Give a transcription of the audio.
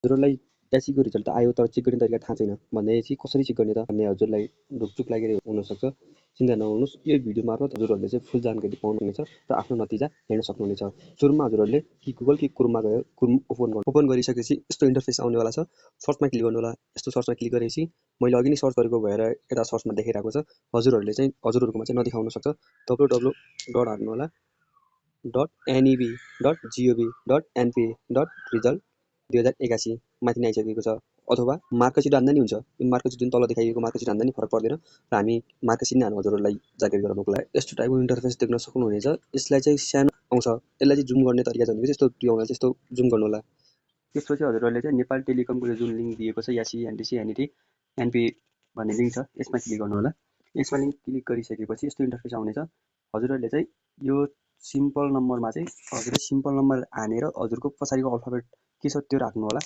हजुरहरूलाई ट्याक्सीको रिजल्ट आयो तर चेक गर्ने तरिका थाहा छैन भनेपछि कसरी चेक गर्ने त भन्ने हजुरलाई ढुकचुक लागेर हुनसक्छ। चिन्ता नगर्नुहोस्, यो भिडियो मार्फत हजुरहरूले चाहिँ फुल जानकारी पाउनुहुनेछ र आफ्नो नतिजा हेर्न सक्नुहुनेछ। सुरुमा हजुरहरूले कि गुगल कि क्रोममा गएर क्रोम ओपन गरिसकेपछि यस्तो इन्टरफेस आउनेवाला छ। सर्चमा क्लिक गर्नु होला। यस्तो सर्चमा क्लिक गरेपछि मैले अघि नै सर्च गरेको भएर यता सर्चमा देखाइरहेको छ। हजुरहरूले चाहिँ हजुरहरूकोमा चाहिँ नदेखाउन सक्छ। www हाल्नु होला .neb.gov.np.result 2081 माथि नै आइसकेको छ। अथवा मार्कसिट हान्दा नि हुन्छ। यो मार्कसिट जुन तल देखाइएको मार्कसिट हान्दा नि फरक पर्दैन र हामी मार्कसिट नै हाल्नु हजुरहरूलाई जानकारी गराउनको लागि। यस्तो टाइपको इन्टरफेस देख्न सक्नुहुनेछ। यसलाई चाहिँ सानो आउँछ। यसलाई चाहिँ जुम गर्ने तरिका छ भने यस्तो आउँछ, यस्तो जुम गर्नु होला। त्यसपछि हजुरहरूले चाहिँ नेपाल टेलिकमको जुन लिङ्क दिएको छ यासी एनटिसी एनइटी एनपी भन्ने लिङ्क छ, यसमा क्लिक गर्नु होला। यसमा लिङ्क क्लिक गरिसकेपछि यस्तो इन्टरफेस आउनेछ। हजुरहरूले चाहिँ यो सिम्पल नम्बरमा चाहिँ हजुरले सिम्पल नम्बर हानेर हजुरको पछाडिको अल्फाबेट के छ त्यो राख्नु होला।